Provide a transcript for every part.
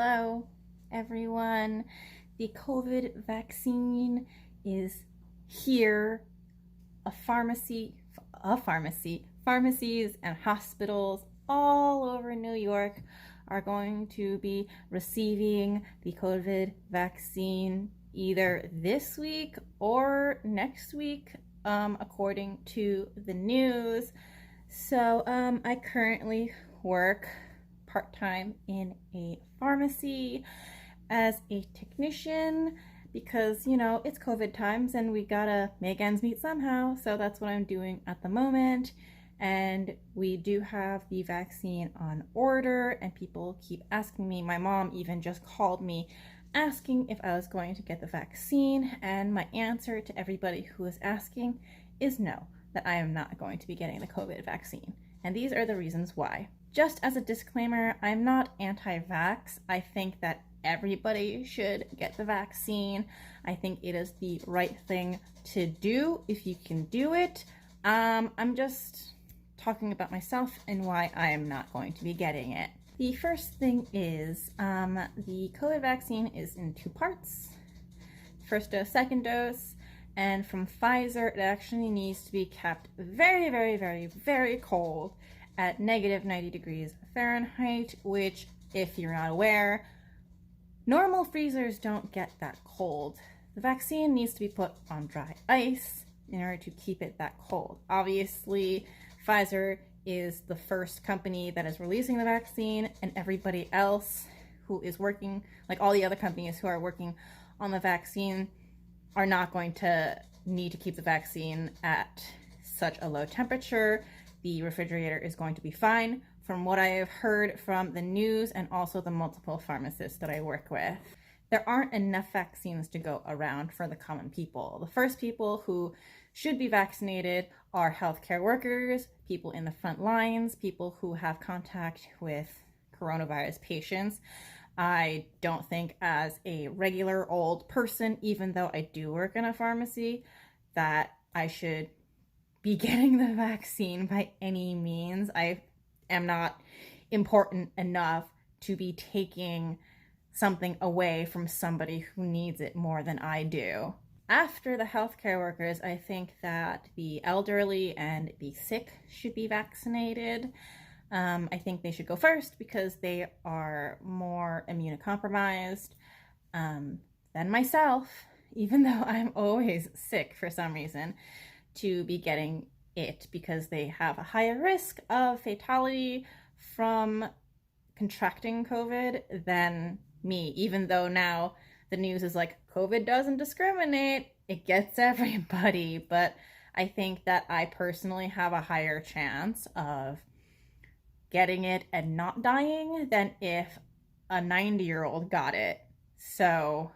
Hello, everyone. The COVID vaccine is here. Pharmacies and hospitals all over New York are going to be receiving the COVID vaccine either this week or next week, according to the news. So I currently work part-time in a pharmacy as a technician because, it's COVID times and we gotta make ends meet somehow. So that's what I'm doing at the moment. And we do have the vaccine on order and people keep asking me. My mom even just called me asking if I was going to get the vaccine. And my answer to everybody who is asking is no, that I am not going to be getting the COVID vaccine. And these are the reasons why. Just as a disclaimer, I'm not anti-vax. I think that everybody should get the vaccine. I think it is the right thing to do if you can do it. I'm just talking about myself and why I am not going to be getting it. The first thing is the COVID vaccine is in two parts. First dose, second dose. And from Pfizer, it actually needs to be kept very, very, very, very cold at negative 90 degrees Fahrenheit, which, if you're not aware, normal freezers don't get that cold. The vaccine needs to be put on dry ice in order to keep it that cold. Obviously, Pfizer is the first company that is releasing the vaccine, and everybody else who is working, like all the other companies who are working on the vaccine, are not going to need to keep the vaccine at such a low temperature. The refrigerator is going to be fine, from what I have heard from the news and also the multiple pharmacists that I work with. There aren't enough vaccines to go around for the common people. The first people who should be vaccinated are healthcare workers, people in the front lines, people who have contact with coronavirus patients. I don't think as a regular old person, even though I do work in a pharmacy, that I should be getting the vaccine by any means. I am not important enough to be taking something away from somebody who needs it more than I do. After the healthcare workers, I think that the elderly and the sick should be vaccinated. I think they should go first because they are more immunocompromised than myself, even though I'm always sick for some reason, to be getting it because they have a higher risk of fatality from contracting COVID than me, even though now the news is like, COVID doesn't discriminate, it gets everybody. But I think that I personally have a higher chance of getting it and not dying than if a 90-year-old got it. So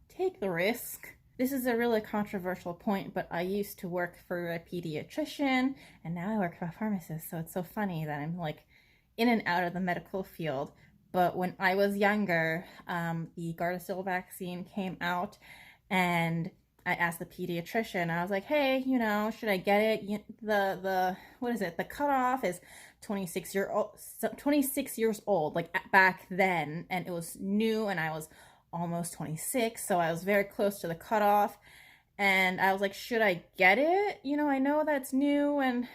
take the risk. This is a really controversial point, but I used to work for a pediatrician and now I work for a pharmacist. So it's so funny that I'm like in and out of the medical field. But when I was younger, the Gardasil vaccine came out and I asked the pediatrician, I was like, hey, should I get it? What is it? The cutoff is 26 years old, like back then. And it was new and I was almost 26. So I was very close to the cutoff. And I was like, should I get it? I know that's new and,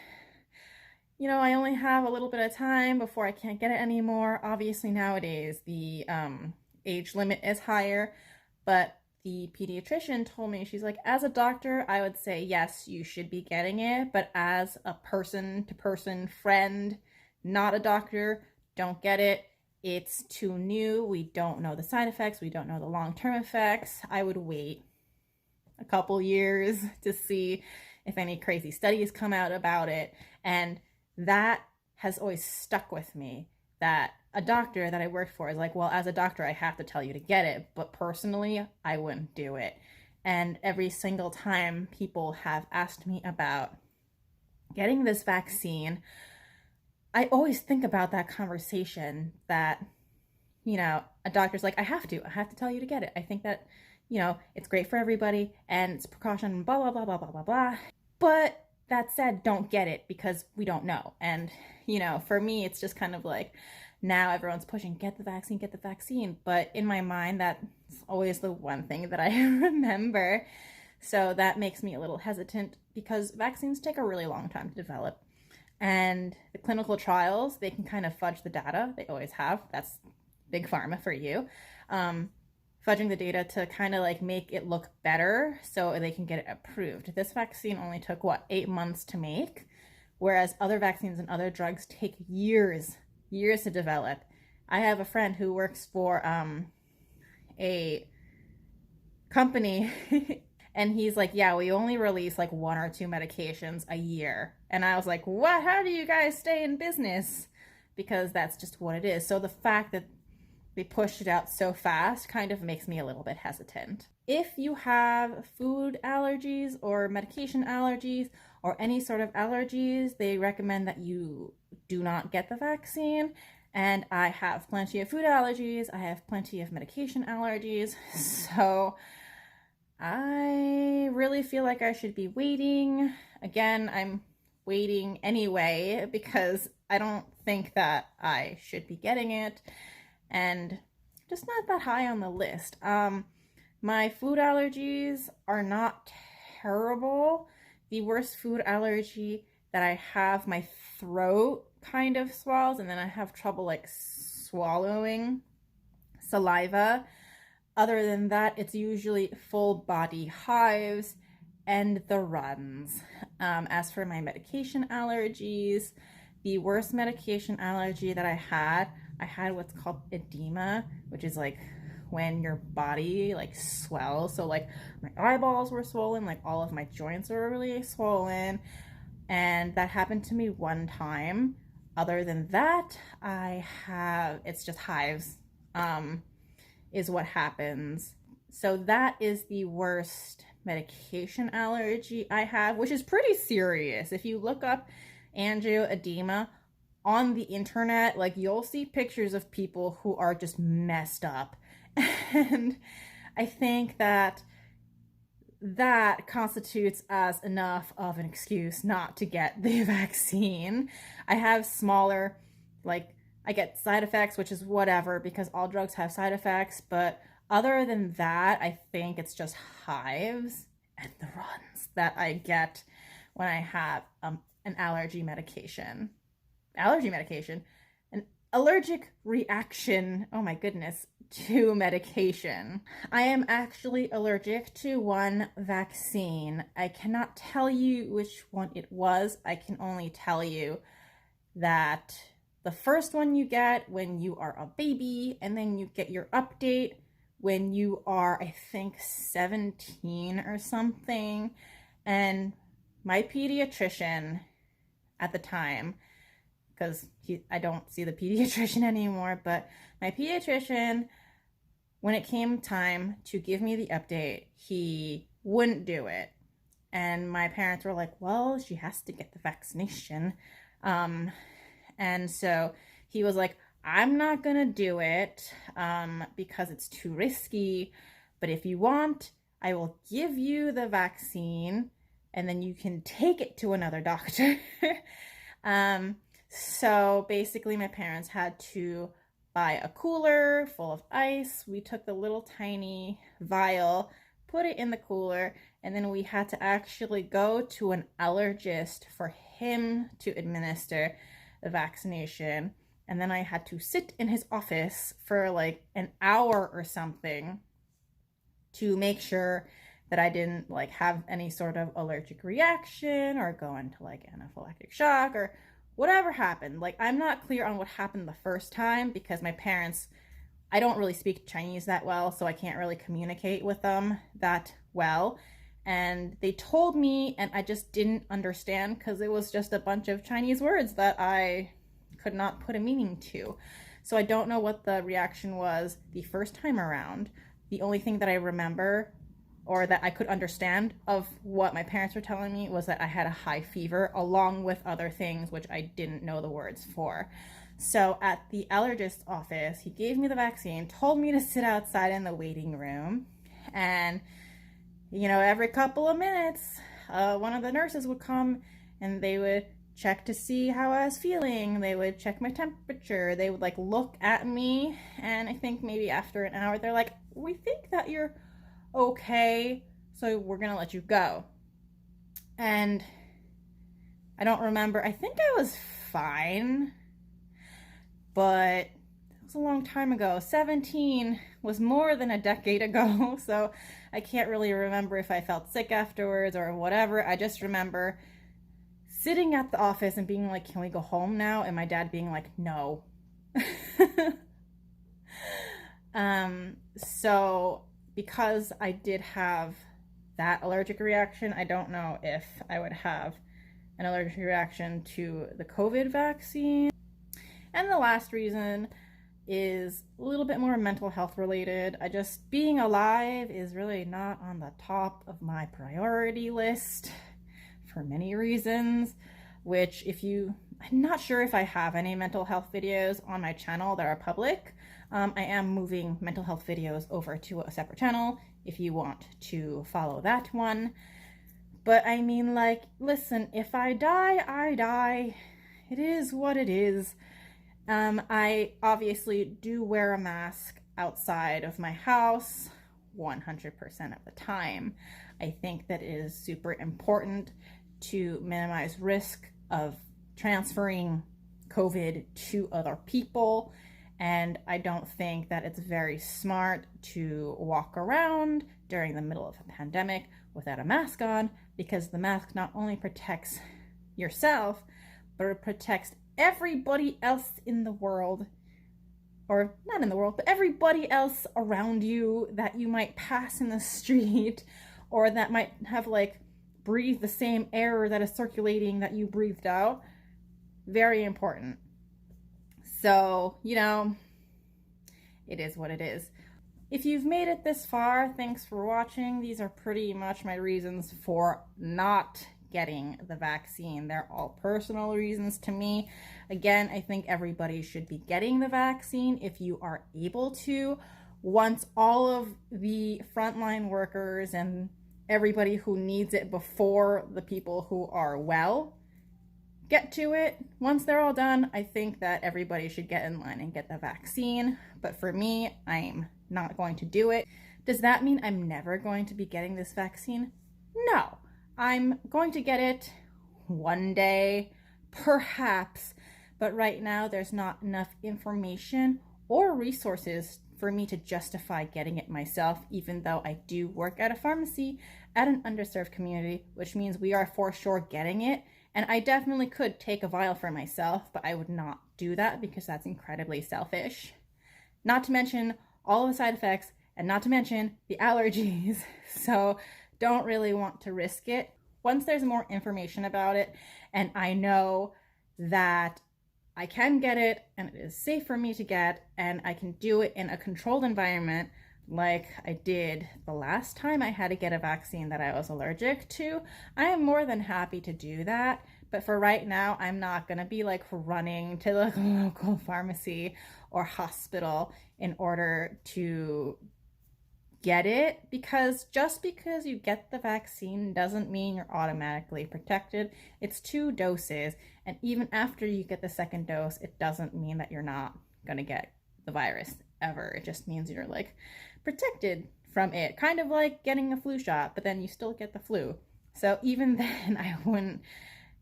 I only have a little bit of time before I can't get it anymore. Obviously nowadays the age limit is higher, but the pediatrician told me, she's like, as a doctor, I would say, yes, you should be getting it. But as a person-to-person friend, not a doctor, don't get it. It's too new. We don't know the side effects. We don't know the long-term effects. I would wait a couple years to see if any crazy studies come out about it. And that has always stuck with me, that a doctor that I worked for is like, well, as a doctor, I have to tell you to get it, but personally, I wouldn't do it. And every single time people have asked me about getting this vaccine, I always think about that conversation that, a doctor's like, I have to tell you to get it. I think that, it's great for everybody and it's a precaution, blah, blah, blah, blah, blah, blah, blah. But that said, don't get it because we don't know. And, for me, it's just kind of like, now everyone's pushing, get the vaccine, get the vaccine. But in my mind, that's always the one thing that I remember. So that makes me a little hesitant because vaccines take a really long time to develop. And the clinical trials, they can kind of fudge the data. They always have. That's big pharma for you. Fudging the data to kind of like make it look better so they can get it approved. This vaccine only took, 8 months to make, whereas other vaccines and other drugs take years to develop. I have a friend who works for a company and he's like, yeah, we only release like 1 or 2 medications a year. And I was like, what? How do you guys stay in business? Because that's just what it is. So the fact that they pushed it out so fast kind of makes me a little bit hesitant. If you have food allergies or medication allergies or any sort of allergies, they recommend that you do not get the vaccine. And I have plenty of food allergies. I have plenty of medication allergies. So I really feel like I should be waiting. Again, I'm waiting anyway because I don't think that I should be getting it. And just not that high on the list. My food allergies are not terrible. The worst food allergy that I have, my throat kind of swells, and then I have trouble like swallowing saliva. Other than that, it's usually full body hives and the runs. As for my medication allergies, the worst medication allergy that I had what's called edema, which is like when your body like swells. So like my eyeballs were swollen, like all of my joints were really swollen. And that happened to me one time. Other than that, it's just hives, is what happens. So that is the worst medication allergy I have, which is pretty serious. If you look up angioedema on the internet, like you'll see pictures of people who are just messed up. And I think that constitutes as enough of an excuse not to get the vaccine. I have smaller, like I get side effects, which is whatever because all drugs have side effects. But other than that, I think it's just hives and the runs that I get when I have an allergy medication. An allergic reaction, oh my goodness, to medication. I am actually allergic to one vaccine. I cannot tell you which one it was. I can only tell you that the first one you get when you are a baby, and then you get your update when you are, I think, 17 or something. And my pediatrician at the time, because I don't see the pediatrician anymore, but my pediatrician, when it came time to give me the update, he wouldn't do it. And my parents were like, well, she has to get the vaccination. And so he was like, I'm not gonna do it because it's too risky. But if you want, I will give you the vaccine and then you can take it to another doctor. So basically my parents had to buy a cooler full of ice. We took the little tiny vial, put it in the cooler, and then we had to actually go to an allergist for him to administer the vaccination. And then I had to sit in his office for like an hour or something to make sure that I didn't like have any sort of allergic reaction or go into like anaphylactic shock or whatever happened. Like, I'm not clear on what happened the first time because my parents, I don't really speak Chinese that well, so I can't really communicate with them that well. And they told me, and I just didn't understand because it was just a bunch of Chinese words that I could not put a meaning to. So I don't know what the reaction was the first time around. The only thing that I remember or that I could understand of what my parents were telling me was that I had a high fever along with other things which I didn't know the words for. So at the allergist's office, he gave me the vaccine, told me to sit outside in the waiting room, and every couple of minutes, one of the nurses would come and they would check to see how I was feeling. They would check my temperature. They would like look at me, and I think maybe after an hour they're like, we think that you're okay, so we're gonna let you go. And I don't remember, I think I was fine, but it was a long time ago. 17 was more than a decade ago, so I can't really remember if I felt sick afterwards or whatever. I just remember sitting at the office and being like, can we go home now? And my dad being like, no. So because I did have that allergic reaction, I don't know if I would have an allergic reaction to the COVID vaccine. And the last reason is a little bit more mental health related. Being alive is really not on the top of my priority list for many reasons, which I'm not sure if I have any mental health videos on my channel that are public. I am moving mental health videos over to a separate channel if you want to follow that one. But I mean, like, listen, if I die, I die. It is what it is. I obviously do wear a mask outside of my house 100% of the time. I think that it is super important to minimize risk of transferring COVID to other people. And I don't think that it's very smart to walk around during the middle of a pandemic without a mask on, because the mask not only protects yourself, but it protects everybody else in the world, or not in the world, but everybody else around you that you might pass in the street, or that might have like breathed the same air that is circulating that you breathed out. Very important. So, you know, it is what it is. If you've made it this far, thanks for watching. These are pretty much my reasons for not getting the vaccine. They're all personal reasons to me. Again, I think everybody should be getting the vaccine if you are able to. Once all of the frontline workers and everybody who needs it before the people who are well get to it, once they're all done, I think that everybody should get in line and get the vaccine. But for me, I'm not going to do it. Does that mean I'm never going to be getting this vaccine? No. I'm going to get it one day, perhaps, but right now there's not enough information or resources for me to justify getting it myself, even though I do work at a pharmacy at an underserved community, which means we are for sure getting it. And I definitely could take a vial for myself, but I would not do that because that's incredibly selfish. Not to mention all of the side effects, and not to mention the allergies. So don't really want to risk it. Once there's more information about it, and I know that I can get it and it is safe for me to get, and I can do it in a controlled environment like I did the last time I had to get a vaccine that I was allergic to, I am more than happy to do that. But for right now, I'm not gonna be like running to the local pharmacy or hospital in order to get it, because just because you get the vaccine doesn't mean you're automatically protected. It's 2 doses, and even after you get the second dose, it doesn't mean that you're not gonna get the virus ever. It just means you're like protected from it, kind of like getting a flu shot, but then you still get the flu. So even then, I wouldn't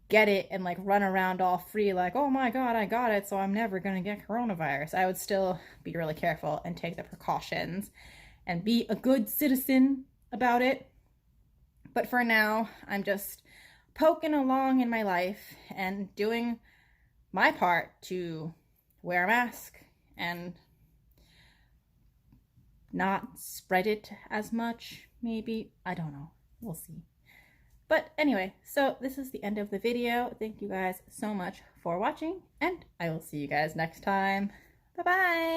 get it and like run around all free like, oh my god, I got it, so I'm never gonna get coronavirus. I would still be really careful and take the precautions and be a good citizen about it. But for now, I'm just poking along in my life and doing my part to wear a mask and not spread it as much, maybe. I don't know. We'll see. But anyway, so this is the end of the video. Thank you guys so much for watching, and I will see you guys next time. Bye-bye!